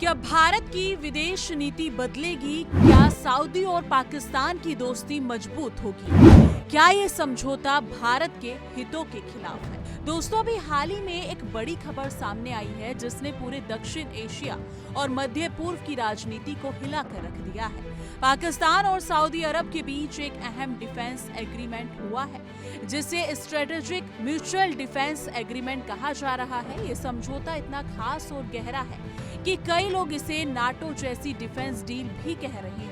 क्या भारत की विदेश नीति बदलेगी? क्या सऊदी और पाकिस्तान की दोस्ती मजबूत होगी? क्या ये समझौता भारत के हितों के खिलाफ है? दोस्तों, अभी हाल ही में एक बड़ी खबर सामने आई है जिसने पूरे दक्षिण एशिया और मध्य पूर्व की राजनीति को हिलाकर रख दिया है। पाकिस्तान और सऊदी अरब के बीच एक अहम डिफेंस एग्रीमेंट हुआ है जिसे स्ट्रेटेजिक म्यूचुअल डिफेंस एग्रीमेंट कहा जा रहा है। ये समझौता इतना खास और गहरा है कि कई लोग इसे नाटो जैसी डिफेंस डील भी कह रहे हैं।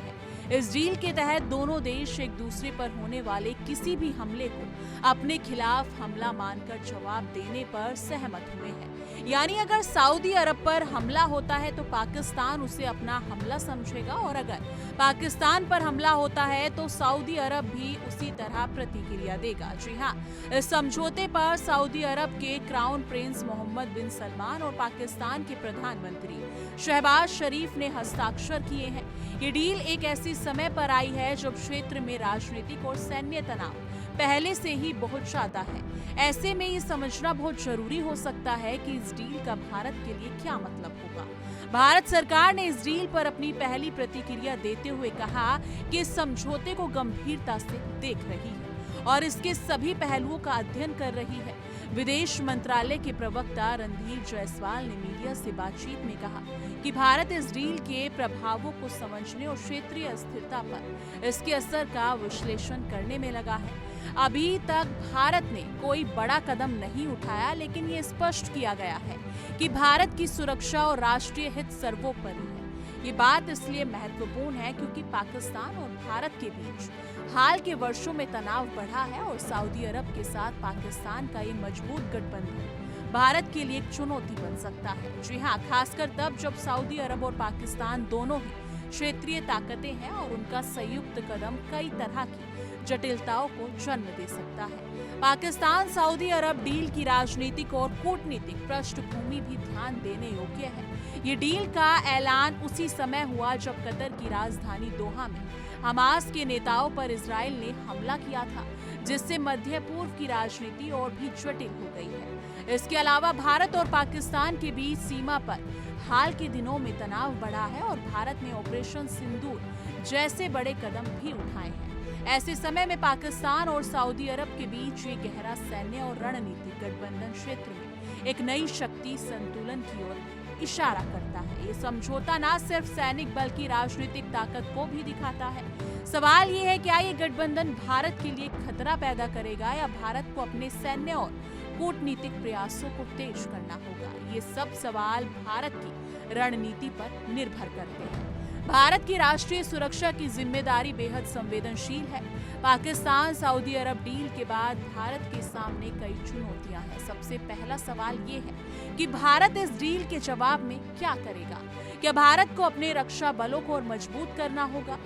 इस डील के तहत दोनों देश एक दूसरे पर होने वाले किसी भी हमले को अपने खिलाफ हमला मानकर जवाब देने पर सहमत हुए हैं। यानी अगर सऊदी अरब पर हमला होता है तो पाकिस्तान उसे अपना हमला समझेगा और अगर पाकिस्तान पर हमला होता है तो सऊदी अरब भी उसी तरह प्रतिक्रिया देगा। जी हाँ, इस समझौते पर सऊदी अरब के क्राउन प्रिंस मोहम्मद बिन सलमान और पाकिस्तान के प्रधानमंत्री शहबाज शरीफ ने हस्ताक्षर किए हैं। ये डील एक ऐसी समय पर आई है जब क्षेत्र में राजनीतिक और सैन्य तनाव पहले से ही बहुत ज्यादा है। ऐसे में ये समझना बहुत जरूरी हो सकता है कि इस डील का भारत के लिए क्या मतलब होगा। भारत सरकार ने इस डील पर अपनी पहली प्रतिक्रिया देते हुए कहा कि इस समझौते को गंभीरता से देख रही है और इसके सभी पहलुओं का अध्ययन कर रही है। विदेश मंत्रालय के प्रवक्ता रणधीर जायसवाल ने मीडिया से बातचीत में कहा कि भारत इस डील के प्रभावों को समझने और क्षेत्रीय स्थिरता पर इसके असर का विश्लेषण करने में लगा है। अभी तक भारत ने कोई बड़ा कदम नहीं उठाया, लेकिन ये स्पष्ट किया गया है कि भारत की सुरक्षा और राष्ट्रीय हित सर्वोपरि है। ये बात इसलिए महत्वपूर्ण है क्योंकि पाकिस्तान और भारत के बीच हाल के वर्षों में तनाव बढ़ा है और सऊदी अरब के साथ पाकिस्तान का ये मजबूत गठबंधन भारत के लिए एक चुनौती बन सकता है। जी हाँ, खासकर तब जब सऊदी अरब और पाकिस्तान दोनों ही क्षेत्रीय ताकतें हैं और उनका संयुक्त कदम कई तरह की जटिलताओं को जन्म दे सकता है। पाकिस्तान सऊदी अरब डील की राजनीतिक और कूटनीतिक पृष्ठभूमि भी ध्यान देने योग्य है। ये डील का ऐलान उसी समय हुआ जब कतर की राजधानी दोहा में हमास के नेताओं पर इजराइल ने हमला किया था, जिससे मध्य पूर्व की राजनीति और भी जटिल हो गई है। इसके अलावा भारत और पाकिस्तान के बीच सीमा पर हाल के दिनों में तनाव बढ़ा है और भारत ने ऑपरेशन सिंदूर जैसे बड़े कदम भी उठाए हैं। ऐसे समय में पाकिस्तान और सऊदी अरब के बीच ये गहरा सैन्य और रणनीतिक गठबंधन क्षेत्र में एक नई शक्ति संतुलन की ओर इशारा करता है। ये समझौता न सिर्फ सैनिक बल्कि राजनीतिक ताकत को भी दिखाता है। सवाल ये है, क्या ये गठबंधन भारत के लिए खतरा पैदा करेगा या भारत को अपने सैन्य और कूटनीतिक प्रयासों को तेज करना होगा? ये सब सवाल भारत की रणनीति पर निर्भर करते हैं। भारत की राष्ट्रीय सुरक्षा की जिम्मेदारी बेहद संवेदनशील है। पाकिस्तान सऊदी अरब डील के बाद भारत के सामने कई चुनौतियां हैं। सबसे पहला सवाल ये है कि भारत इस डील के जवाब में क्या करेगा? क्या भारत को अपने रक्षा बलों को और मजबूत करना होगा?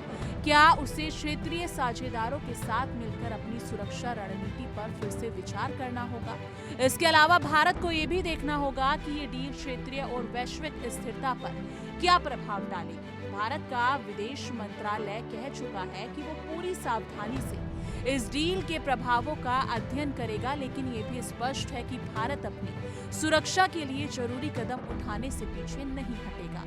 क्या उसे क्षेत्रीय साझेदारों के साथ मिलकर अपनी सुरक्षा रणनीति पर फिर से विचार करना होगा? इसके अलावा भारत को ये भी देखना होगा कि ये डील क्षेत्रीय और वैश्विक स्थिरता पर क्या प्रभाव डालेगी। भारत का विदेश मंत्रालय कह चुका है कि वो पूरी सावधानी से इस डील के प्रभावों का अध्ययन करेगा, लेकिन ये भी स्पष्ट है कि भारत अपनी सुरक्षा के लिए जरूरी कदम उठाने से पीछे नहीं हटेगा।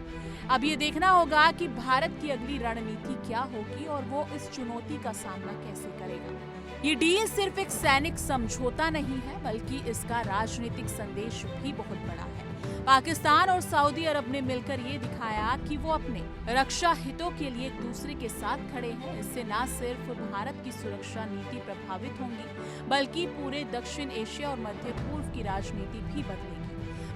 अब ये देखना होगा कि भारत की अगली रणनीति क्या होगी और वो इस चुनौती का सामना कैसे करेगा। ये डील सिर्फ एक सैनिक समझौता नहीं है, बल्कि इसका राजनीतिक संदेश भी बहुत बड़ा है। पाकिस्तान और सऊदी अरब ने मिलकर ये दिखाया कि वो अपने रक्षा हितों के लिए एक दूसरे के साथ खड़े हैं। इससे न सिर्फ भारत की सुरक्षा नीति प्रभावित होंगी, बल्कि पूरे दक्षिण एशिया और मध्य पूर्व की राजनीति भी बदलेगी।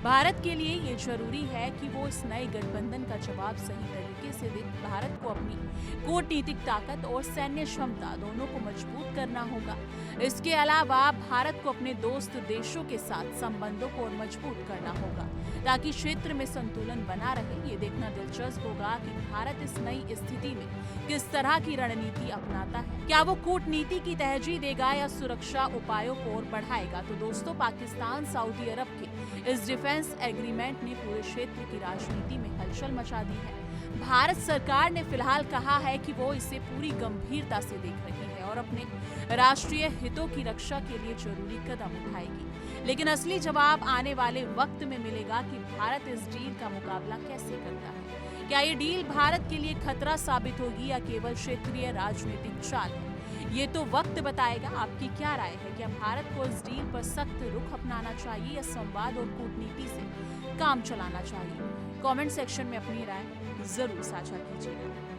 भारत के लिए ये जरूरी है कि वो इस नए गठबंधन का जवाब सही तरीके से दे। भारत को अपनी कूटनीतिक ताकत और सैन्य क्षमता दोनों को मजबूत करना होगा। इसके अलावा भारत को अपने दोस्त देशों के साथ संबंधों को और मजबूत करना होगा ताकि क्षेत्र में संतुलन बना रहे। ये देखना दिलचस्प होगा कि भारत इस नई स्थिति में किस तरह की रणनीति अपनाता है। क्या वो कूटनीति की तरजीह देगा या सुरक्षा उपायों को और बढ़ाएगा? तो दोस्तों, पाकिस्तान सऊदी अरब के इस डिफेंस एग्रीमेंट ने पूरे क्षेत्र की राजनीति में हलचल मचा दी है। भारत सरकार ने फिलहाल कहा है कि वो इसे पूरी गंभीरता से देख रही है और अपने राष्ट्रीय हितों की रक्षा के लिए जरूरी कदम उठाएगी। लेकिन असली जवाब आने वाले वक्त में मिलेगा कि भारत इस डील का मुकाबला कैसे करता है। क्या ये डील भारत के लिए खतरा साबित होगी या केवल क्षेत्रीय राजनीतिक चाल है? ये तो वक्त बताएगा। आपकी क्या राय है? क्या भारत को इस डील पर सख्त रुख अपनाना चाहिए या संवाद और कूटनीति से काम चलाना चाहिए? कमेंट सेक्शन में अपनी राय जरूर साझा कीजिएगा।